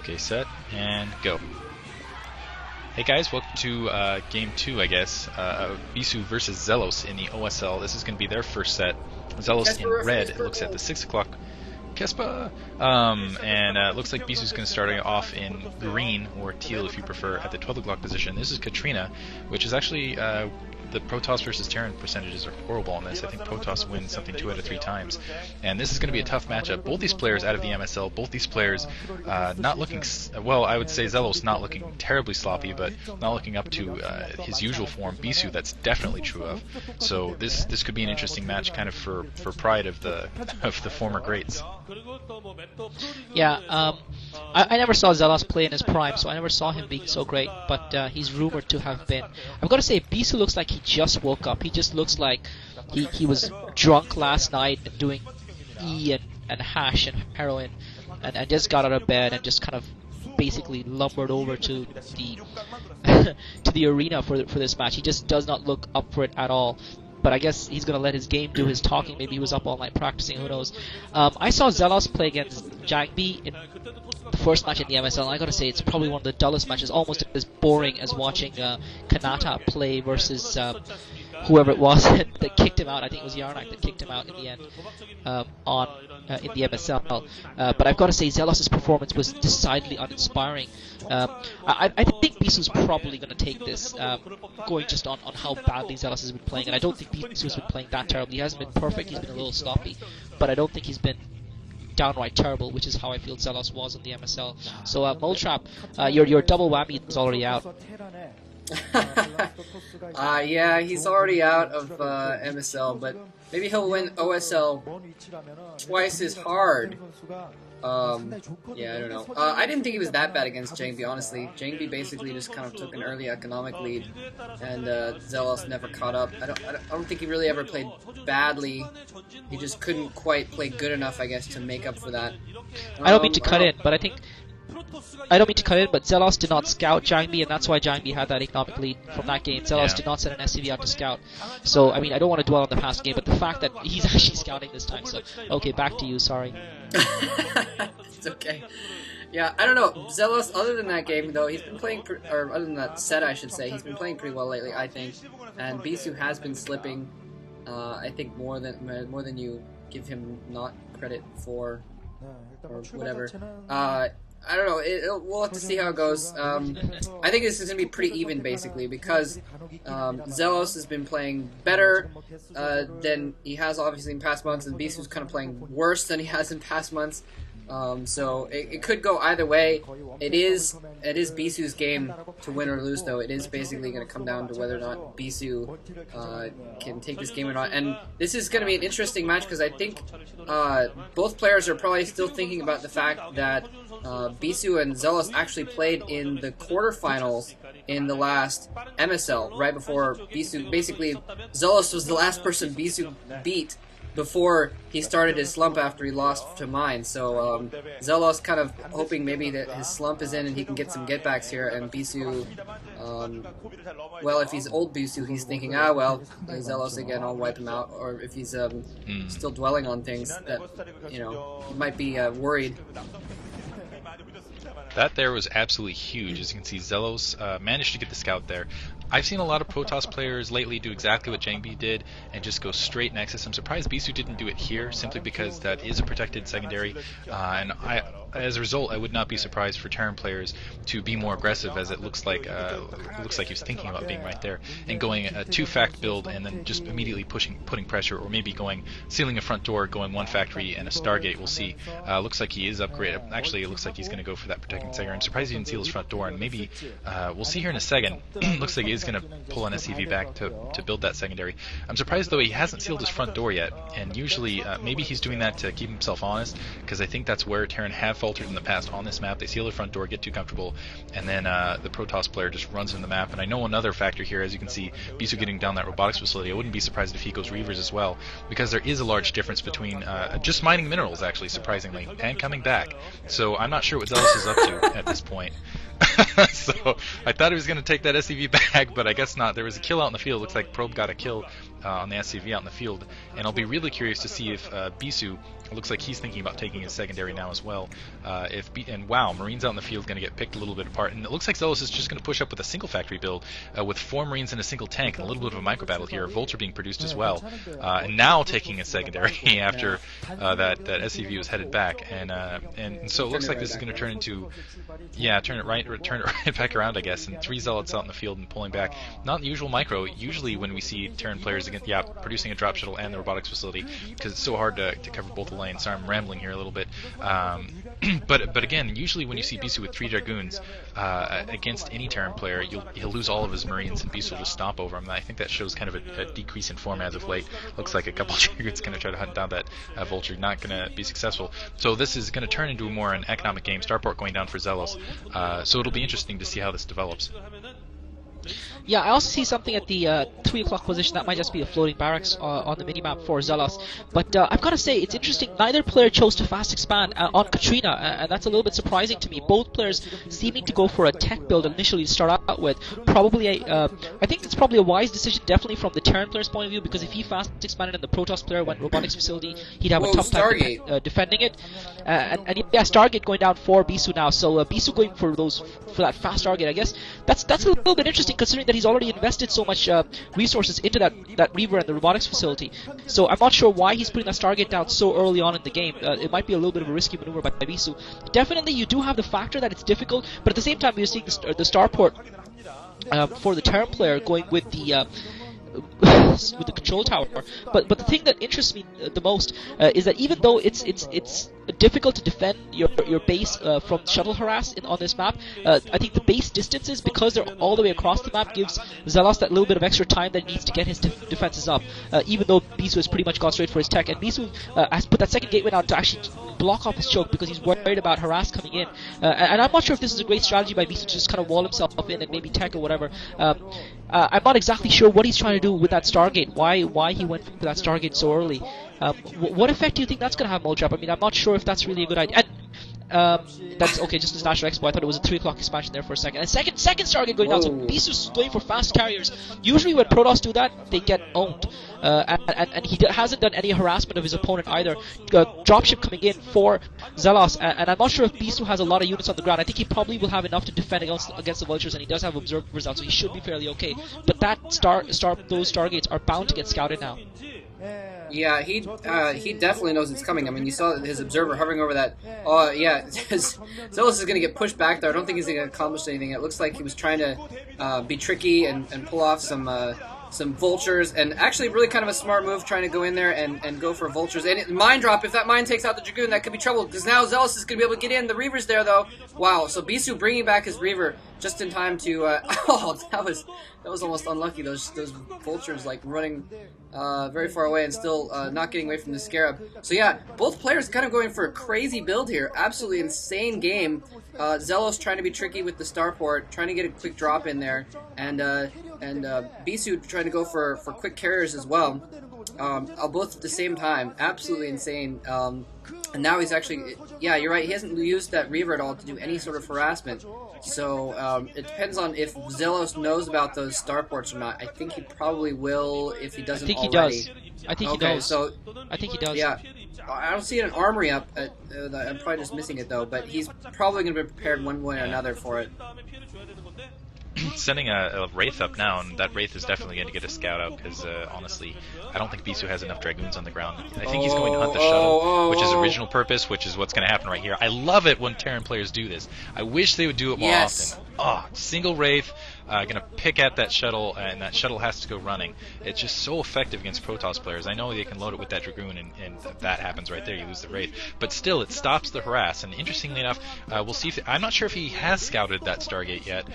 Okay, set, and go. Hey guys, welcome to Game 2, I guess, of Bisu versus XellOs in the OSL. This is going to be their first set. XellOs in red, it looks at the 6 o'clock. Kespa! And it looks like Bisu's going to start off in green, or teal if you prefer, at the 12 o'clock position. This is Katrina, which is actually... the Protoss versus Terran percentages are horrible on this. I think Protoss wins something 2 out of 3 times. And this is going to be a tough matchup. Both these players out of the MSL, both these players not looking, well, I would say XellOs not looking terribly sloppy, but not looking up to his usual form. Bisu, that's definitely true of. So this could be an interesting match, kind of for pride of the former greats. Yeah, I never saw XellOs play in his prime, so I never saw him being so great, but he's rumored to have been. I've got to say, Bisu looks like he just woke up. He just looks like he was drunk last night and doing E and hash and heroin, and just got out of bed and just kind of basically lumbered over to the to the arena for this match. He just does not look up for it at all. But I guess he's going to let his game do his talking. Maybe he was up all night practicing, who knows. I saw XellOs play against Jangbi in the first match in the MSL, and I got to say it's probably one of the dullest matches, almost as boring as watching Kanata play versus whoever it was that kicked him out. I think it was Yarnak that kicked him out in the end in the MSL. But I've got to say XellOs' performance was decidedly uninspiring. I think Bisu's probably going to take this, going just on how badly XellOs has been playing. And I don't think Bisu's been playing that terribly. He hasn't been perfect, he's been a little sloppy. But I don't think he's been downright terrible, which is how I feel XellOs was in the MSL. So Moletrap, your double whammy is already out. Yeah, he's already out of MSL, but maybe he'll win OSL twice as hard. Yeah, I don't know. I didn't think he was that bad against Jangbi, honestly. Jangbi basically just kind of took an early economic lead, and XellOs never caught up. I don't think he really ever played badly. He just couldn't quite play good enough, I guess, to make up for that. I don't mean to cut in, but XellOs did not scout Jangbi, and that's why Jangbi had that economic lead from that game. XellOs did not send an SCV out to scout. So, I mean, I don't want to dwell on the past game, but the fact that he's actually scouting this time. So, okay, back to you, sorry. It's okay. Yeah, I don't know. XellOs, other than that game, though, he's been playing, or other than that set, I should say, he's been playing pretty well lately, I think. And Bisu has been slipping, I think, more than you give him not credit for, or whatever. I don't know. We'll have to see how it goes. I think this is going to be pretty even, basically, because XellOs has been playing better than he has, obviously, in past months, and Bisu's kind of playing worse than he has in past months. So it could go either way. It is Bisu's game to win or lose, though. It is basically going to come down to whether or not Bisu can take this game or not. And this is going to be an interesting match because I think both players are probably still thinking about the fact that Bisu and XellOs actually played in the quarterfinals in the last MSL, right before Bisu. Basically, XellOs was the last person Bisu beat before he started his slump after he lost to mine. So XellOs kind of hoping maybe that his slump is in and he can get some getbacks here, and Bisu, well, if he's old Bisu, he's thinking, well, XellOs again, I'll wipe him out. Or if he's still dwelling on things that, you know, he might be worried. That there was absolutely huge. As you can see, XellOs managed to get the scout there. I've seen a lot of Protoss players lately do exactly what Jangbi did and just go straight Nexus. I'm surprised Bisu didn't do it here, simply because that is a protected secondary, and as a result, I would not be surprised for Terran players to be more aggressive, as it looks like he was thinking about being right there and going a 2-fact build and then just immediately putting pressure, or maybe sealing a front door, going 1 factory and a Stargate. We'll see. Looks like he is upgraded. Actually, it looks like he's going to go for that protecting secondary. I'm surprised he didn't seal his front door, and maybe we'll see here in a second. Looks like he is going to pull an SCV back to build that secondary. I'm surprised though he hasn't sealed his front door yet, and usually maybe he's doing that to keep himself honest, because I think that's where Terran have faltered in the past on this map. They seal their front door, get too comfortable, and then the Protoss player just runs in the map. And I know another factor here, as you can see, Bisu getting down that robotics facility. I wouldn't be surprised if he goes Reavers as well, because there is a large difference between just mining minerals, actually, surprisingly, and coming back. So I'm not sure what XellOs is up to at this point. So I thought he was going to take that SCV back, but I guess not. There was a kill out in the field. Looks like Probe got a kill on the SCV out in the field, and I'll be really curious to see if Bisu, it looks like he's thinking about taking his secondary now as well. And wow, Marines out in the field going to get picked a little bit apart, and it looks like XellOs is just going to push up with a single factory build with 4 Marines and a single tank, and a little bit of a micro battle here. Vulture being produced as well, and now taking a secondary after that SCV was headed back, and so it looks like this is going to turn into, turn it right back around, I guess, and 3 Zealots out in the field and pulling back. Not the usual micro. Usually when we see Terran players against, producing a drop shuttle and the robotics facility, because it's so hard to cover both the lanes. Sorry, I'm rambling here a little bit. But again, usually when you see Bisu with 3 Dragoons against any Terran player, he'll lose all of his Marines and Bisu will just stomp over him. And I think that shows kind of a decrease in form as of late. Looks like a couple of Dragoons going to try to hunt down that Vulture, not going to be successful. So this is going to turn into more an economic game. Starport going down for XellOs. So it'll be interesting to see how this develops. Yeah, I also see something at the 3 o'clock position. That might just be a floating barracks on the minimap for XellOs. But I've got to say, it's interesting. Neither player chose to fast expand on Katrina, and that's a little bit surprising to me. Both players seeming to go for a tech build initially to start out with. Probably, I think it's probably a wise decision, definitely from the Terran player's point of view, because if he fast expanded and the Protoss player went robotics facility, he'd have a tough time defending it. And Stargate going down for Bisu now. So Bisu going for that fast Stargate, I guess that's a little bit interesting, considering that he's already invested so much resources into that Reaver and the robotics facility. So I'm not sure why he's putting that Stargate down so early on in the game. It might be a little bit of a risky maneuver by Bisu. Definitely, you do have the factor that it's difficult, but at the same time, you're seeing the starport for the Terran player going with the control tower. But the thing that interests me the most is that even though it's difficult to defend your base from shuttle harass on this map, I think the base distances, because they're all the way across the map, gives XellOs that little bit of extra time that he needs to get his defenses up, even though Bisu has pretty much gone straight for his tech, and Bisu has put that second gateway out to actually block off his choke because he's worried about harass coming in, and I'm not sure if this is a great strategy by Bisu to just kind of wall himself in and maybe tech or whatever. I'm not exactly sure what he's trying to do with that Stargate, why he went for that Stargate so early. What effect do you think that's going to have, Moletrap? I mean, I'm not sure if that's really a good idea. And that's okay, just as National Expo. I thought it was a 3 o'clock expansion there for a second. And second Stargate going down, so Bisu's going for fast carriers. Usually when Protoss do that, they get owned. And he hasn't done any harassment of his opponent either. Dropship coming in for XellOs, and I'm not sure if Bisu has a lot of units on the ground. I think he probably will have enough to defend against the Vultures, and he does have observers out, so he should be fairly okay. But that those Stargates are bound to get scouted now. Yeah, he definitely knows it's coming. I mean, you saw his observer hovering over that. XellOs is going to get pushed back there. I don't think he's going to accomplish anything. It looks like he was trying to be tricky and pull off some vultures, and actually really kind of a smart move trying to go in there and go for vultures. And mine drop, if that mine takes out the Dragoon, that could be trouble, because now XellOs is going to be able to get in. The Reaver's there, though. Wow, so Bisu bringing back his Reaver just in time to, that was almost unlucky, those vultures, like, running very far away and still not getting away from the Scarab. So yeah, both players kind of going for a crazy build here. Absolutely insane game. XellOs trying to be tricky with the starport, trying to get a quick drop in there, and Bisu trying to go for quick carriers as well. Both at the same time. Absolutely insane. And now he's actually, yeah, you're right, he hasn't used that Reaver at all to do any sort of harassment. So it depends on if XellOs knows about those starports or not. I think he probably will if he doesn't already. I think he does. So, I think he does. Yeah. I don't see an armory up. I'm probably just missing it, though. But he's probably going to be prepared one way or another for it. Sending a Wraith up now, and that Wraith is definitely going to get a scout out, because honestly, I don't think Bisu has enough Dragoons on the ground. I think he's going to hunt the shuttle, which is original purpose, which is what's going to happen right here. I love it when Terran players do this. I wish they would do it more often. Single Wraith, going to pick at that shuttle, and that shuttle has to go running. It's just so effective against Protoss players. I know they can load it with that Dragoon, and that happens right there. You lose the Wraith. But still, it stops the harass. And interestingly enough, we'll see if... I'm not sure if he has scouted that Stargate yet.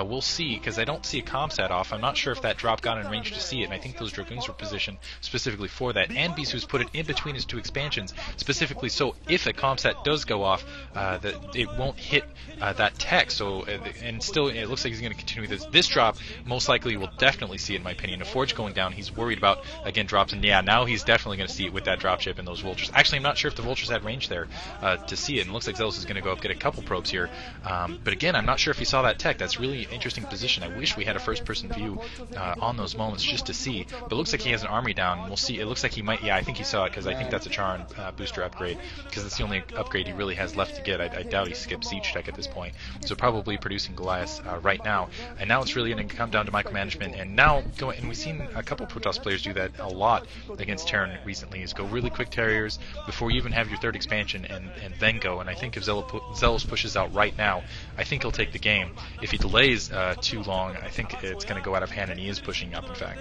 We'll see, because I don't see a ComSat off. I'm not sure if that drop got in range to see it, and I think those Dragoons were positioned specifically for that. And Bisu's put it in between his 2 expansions, specifically so if a ComSat does go off, that it won't hit that tech. So, and and still it looks like he's going to continue with this drop. Most likely we'll definitely see it, in my opinion. A Forge going down, he's worried about, again, drops, and yeah, now he's definitely going to see it with that dropship and those Vultures. Actually, I'm not sure if the Vultures had range there to see it, and it looks like XellOs is going to go up, get a couple probes here. But again, I'm not sure if he saw that tech. That's really an interesting position. I wish we had a first-person view on those moments just to see. But it looks like he has an army down. We'll see. It looks like he might, yeah, I think he saw it, because I think that's a Charon booster upgrade, because that's the only upgrade he really has left to get. I doubt he skipped Siege Tech at this point. So probably producing Goliath right now. And now it's really going to come down to micromanagement. And now, and we've seen a couple Protoss players do that a lot against Terran recently, is go really quick Terriers before you even have your third expansion and then go. And I think if XellOs pushes out right now, I think he'll take the game. If he delays too long, I think it's going to go out of hand, and he is pushing up, in fact.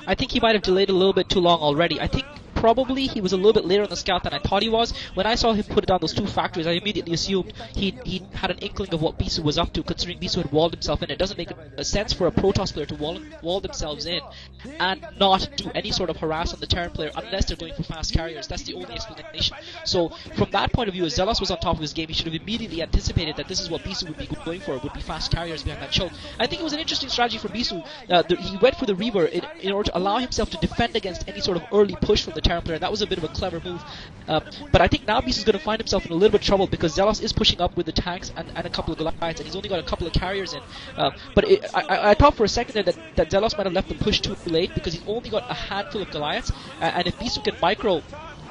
I think he might have delayed a little bit too long already. I think probably he was a little bit later on the scout than I thought he was. When I saw him put down those two factories, I immediately assumed he had an inkling of what Bisu was up to, considering Bisu had walled himself in. It doesn't make a sense for a Protoss player to wall themselves in and not do any sort of harass on the Terran player unless they're going for fast carriers. That's the only explanation. So from that point of view, as XellOs was on top of his game, he should have immediately anticipated that this is what Bisu would be going for, would be fast carriers behind that choke. I think it was an interesting strategy for Bisu. He went for the Reaver in order to allow himself to defend against any sort of early push from the Terran player. That was a bit of a clever move. But I think now Bisu's going to find himself in a little bit of trouble, because XellOs is pushing up with the tanks and a couple of Goliaths, and he's only got a couple of carriers in. But I thought for a second there that XellOs might have left the push too late, because he's only got a handful of Goliaths, and if Bisu can micro...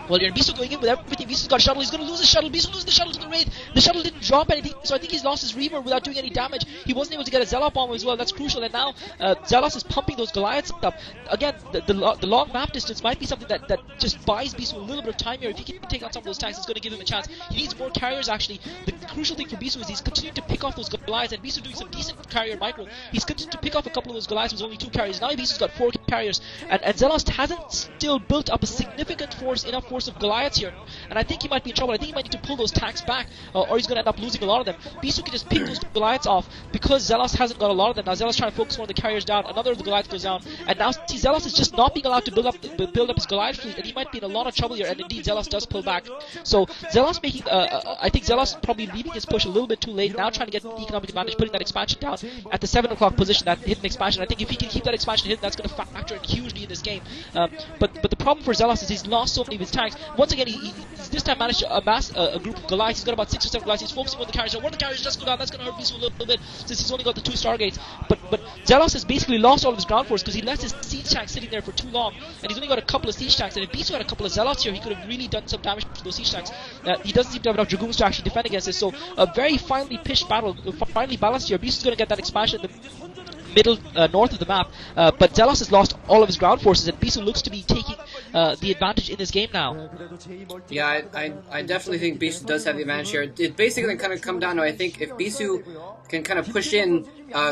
Well, you're Bisu going in with everything. Bisu's got a shuttle. He's going to lose the shuttle. Bisu loses the shuttle to the raid. The shuttle didn't drop anything, so I think he's lost his Reaver without doing any damage. He wasn't able to get a Zealot bomb as well. That's crucial. And now XellOs is pumping those Goliaths up. Again, the long map distance might be something that just buys Bisu a little bit of time here. If he can take out some of those tanks, it's going to give him a chance. He needs more carriers, actually. The crucial thing for Bisu is he's continuing to pick off those Goliaths, and Bisu doing some decent carrier micro. He's continued to pick off a couple of those Goliaths with only 2 carriers. Now Bisu's got 4 carriers, and XellOs hasn't still built up a significant enough force of Goliaths here. And I think he might be in trouble. I think he might need to pull those tanks back, or he's going to end up losing a lot of them. Bisu can just pick those Goliaths off, because XellOs hasn't got a lot of them. Now XellOs trying to focus one of the carriers down, another of the Goliaths goes down, and now see, XellOs is just not being allowed to build up his Goliath fleet, and he might be in a lot of trouble here, and indeed XellOs does pull back. So XellOs making, I think XellOs probably leaving his push a little bit too late, now trying to get the economic advantage, putting that expansion down at the 7 o'clock position, that hidden expansion. I think if he can keep that expansion hidden, that's going to factor in hugely in this game. But the problem for XellOs is he's lost so many of his tanks. Once again, he's this time managed to amass a group of Goliaths. He's got about 6 or 7 Goliaths. He's focusing on the carriers. One of the carriers just go down. That's going to hurt Bisu a little bit, since he's only got the 2 Stargates. But XellOs has basically lost all of his ground force, because he left his siege tanks sitting there for too long, and he's only got a couple of siege tanks. And if Bisu had a couple of XellOs here, he could have really done some damage to those siege tanks. He doesn't seem to have enough Dragoons to actually defend against this. So a very finely pitched battle, finely balanced here. Bisu's going to get that expansion in the middle north of the map, but XellOs has lost all of his ground forces, and Bisu looks to be taking the advantage in this game now. Yeah, I definitely think Bisu does have the advantage here. It basically kind of come down to, I think, if Bisu can kind of push in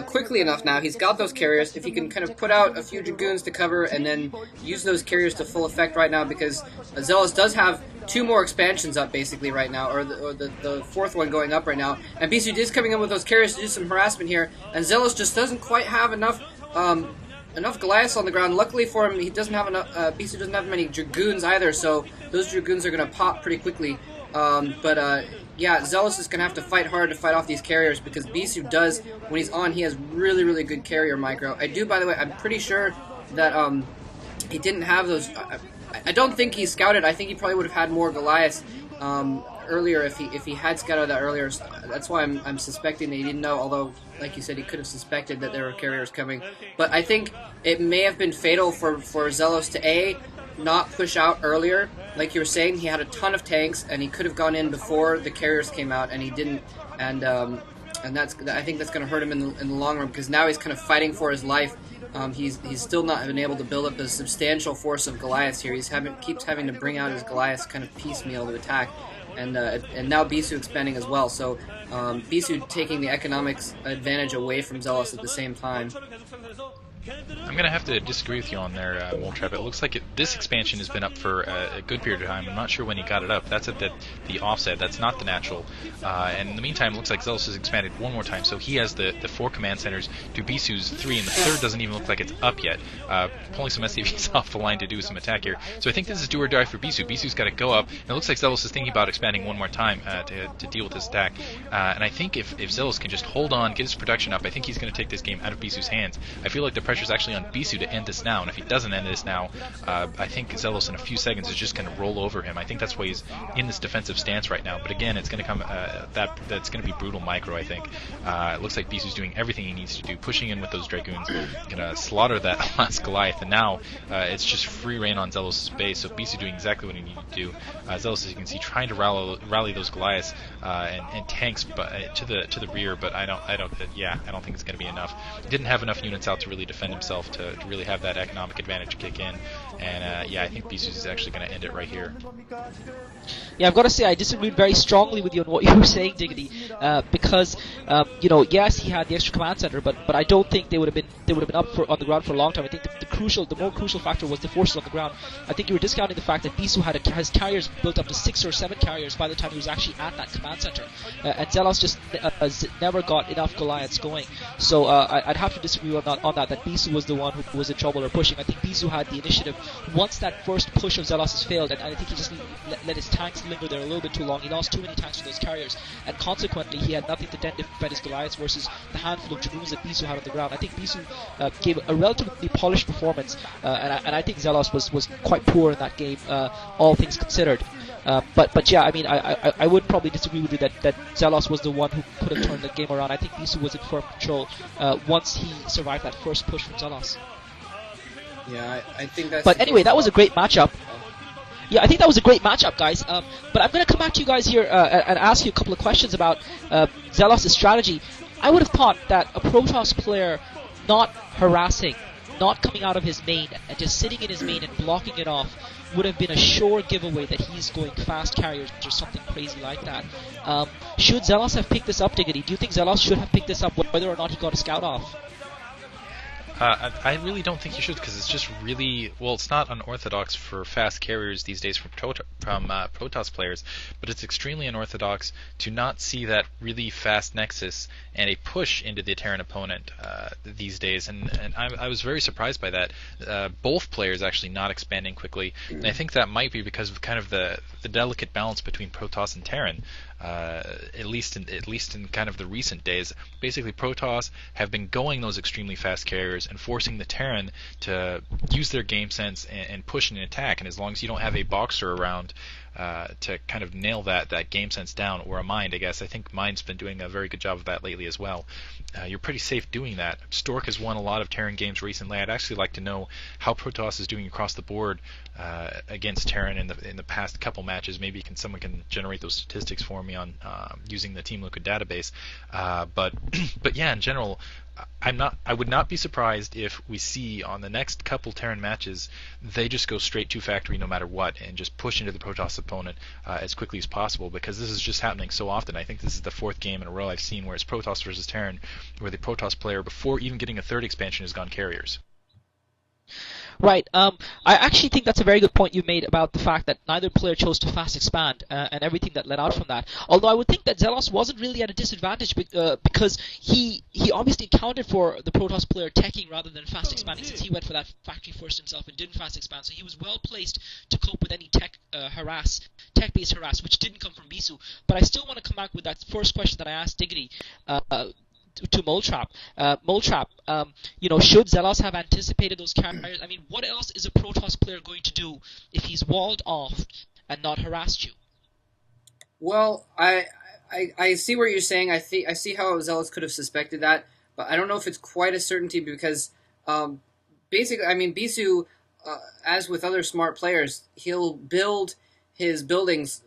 quickly enough now, he's got those carriers, if he can kind of put out a few Dragoons to cover and then use those carriers to full effect right now, because XellOs does have 2 more expansions up basically right now, or the 4th one going up right now, and Bisu is coming in with those carriers to do some harassment here, and XellOs just doesn't quite have enough Goliaths on the ground. Luckily for him, he doesn't have enough. Bisu doesn't have many Dragoons either, so those Dragoons are going to pop pretty quickly. Yeah, XellOs is going to have to fight hard to fight off these carriers, because Bisu does, when he's on, he has really, really good carrier micro. I do, by the way, I'm pretty sure that he didn't have those. I don't think he scouted. I think he probably would have had more Goliaths earlier if he had scouted that earlier. That's why I'm suspecting that he didn't know, although, like you said, he could have suspected that there were carriers coming. But I think it may have been fatal for XellOs to not push out earlier. Like you were saying, he had a ton of tanks, and he could have gone in before the carriers came out, and he didn't. And I think that's going to hurt him in the long run, because now he's kind of fighting for his life. He's still not been able to build up a substantial force of Goliaths here. Keeps having to bring out his Goliaths kind of piecemeal to attack, and now Bisu expanding as well. So Bisu taking the economics advantage away from XellOs at the same time. I'm going to have to disagree with you on there, Moletrap. It looks like this expansion has been up for a good period of time. I'm not sure when he got it up. That's at the offset. That's not the natural. And in the meantime, it looks like XellOs has expanded one more time. So he has the 4 command centers to Bisu's 3, and the third doesn't even look like it's up yet. Pulling some SCVs off the line to do some attack here. So I think this is do or die for Bisu. Bisu's got to go up. And it looks like XellOs is thinking about expanding one more time to deal with this attack. And I think if XellOs can just hold on, get his production up, I think he's going to take this game out of Bisu's hands. I feel like the pressure's actually on Bisu to end this now, and if he doesn't end this now, I think XellOs in a few seconds is just going to roll over him. I think that's why he's in this defensive stance right now. But again, it's going to come that's going to be brutal micro. I think it looks like Bisu's doing everything he needs to do, pushing in with those Dragoons, going to slaughter that last Goliath, and now it's just free reign on XellOs' base. So Bisu doing exactly what he needed to do. XellOs, as you can see, trying to rally those Goliaths and tanks to the rear, but I don't think it's going to be enough. He didn't have enough units out to really defend himself to really have that economic advantage kick in, and I think Bisu is actually going to end it right here. Yeah, I've got to say I disagreed very strongly with you on what you were saying, Diggity, because yes, he had the extra command center, but I don't think they would have been up on the ground for a long time. I think the more crucial factor was the forces on the ground. I think you were discounting the fact that Bisu has carriers built up to 6 or 7 carriers by the time he was actually at that command center, and XellOs just never got enough Goliaths going. So I'd have to disagree on that Bisu was the one who was in trouble or pushing. I think Bisu had the initiative once that first push of XellOs has failed, and I think he just let his tanks linger there a little bit too long. He lost too many tanks to those carriers, and consequently he had nothing to defend his Goliaths versus the handful of Dragoons that Bisu had on the ground. I think Bisu gave a relatively polished performance, and I think XellOs was quite poor in that game, all things considered. But yeah, I mean, I would probably disagree with you that XellOs was the one who could have turned the game around. I think Bisu was in firm control once he survived that first push from XellOs. Yeah, I think that's... But anyway, that was a great matchup. Yeah, I think that was a great matchup, guys. But I'm going to come back to you guys here and ask you a couple of questions about XellOs' strategy. I would have thought that a Protoss player not harassing, not coming out of his main, and just sitting in his main and blocking it off would have been a sure giveaway that he's going fast carriers or something crazy like that. Should XellOs have picked this up, Diggity? Do you think XellOs should have picked this up whether or not he got a scout off? I really don't think you should, because it's just really, well, it's not unorthodox for fast carriers these days from Protoss players, but it's extremely unorthodox to not see that really fast nexus and a push into the Terran opponent these days, and I was very surprised by that. Both players actually not expanding quickly, and I think that might be because of kind of the delicate balance between Protoss and Terran. At least in kind of the recent days, basically Protoss have been going those extremely fast carriers and forcing the Terran to use their game sense and push an attack. And as long as you don't have a boxer around to kind of nail that game sense down, or a Mind, I guess. I think Mind's been doing a very good job of that lately as well. You're pretty safe doing that. Stork has won a lot of Terran games recently. I'd actually like to know how Protoss is doing across the board against Terran in the past couple matches. Maybe someone can generate those statistics for me on using the Team Liquid database. But yeah, in general, I would not be surprised if we see on the next couple Terran matches they just go straight to factory no matter what and just push into the Protoss opponent as quickly as possible, because this is just happening so often. I think this is the 4th game in a row I've seen where it's Protoss versus Terran, where the Protoss player before even getting a 3rd expansion has gone carriers. Right. I actually think that's a very good point you made about the fact that neither player chose to fast expand and everything that led out from that. Although I would think that XellOs wasn't really at a disadvantage because he obviously accounted for the Protoss player teching rather than fast expanding, since he went for that factory first himself and didn't fast expand. So he was well placed to cope with any tech-based harass, which didn't come from Bisu. But I still want to come back with that first question that I asked Diggity. To Moletrap. Should XellOs have anticipated those carriers? I mean, what else is a Protoss player going to do if he's walled off and not harassed you? Well, I see what you're saying. I see how XellOs could have suspected that, but I don't know if it's quite a certainty because basically, I mean, Bisu, as with other smart players, he'll build his buildings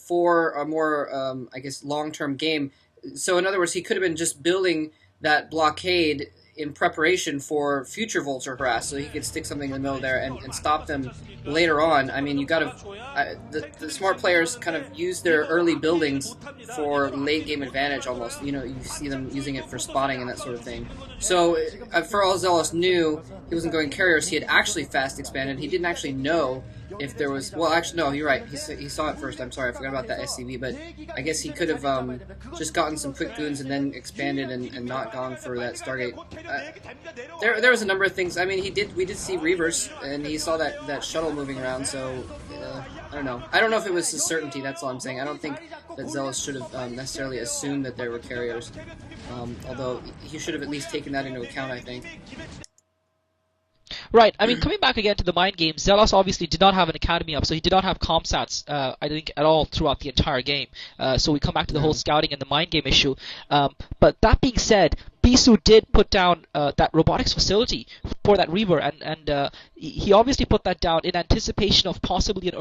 for a more, long-term game. So in other words, he could have been just building that blockade in preparation for future Vulture harass, so he could stick something in the middle there and stop them later on. I mean, you got to the smart players kind of use their early buildings for late game advantage almost. You know, you see them using it for spotting and that sort of thing. So for all XellOs knew he wasn't going carriers, he had actually fast expanded. He didn't actually know if there was... Well, actually, no, you're right. He saw it first. I'm sorry, I forgot about that SCV, but I guess he could have just gotten some quick goons and then expanded and not gone for that Stargate. There was a number of things. I mean, we did see Reavers, and he saw that shuttle moving around, so... I don't know. I don't know if it was a certainty, that's all I'm saying. I don't think that XellOs should have necessarily assumed that there were carriers, although he should have at least taken that into account, I think. Right. I mean, coming back again to the mind game, XellOs obviously did not have an academy up, so he did not have comsats, I think, at all throughout the entire game. So we come back to the whole scouting and the mind game issue. But that being said, Bisu did put down that robotics facility for that Reaver, and he obviously put that down in anticipation of possibly an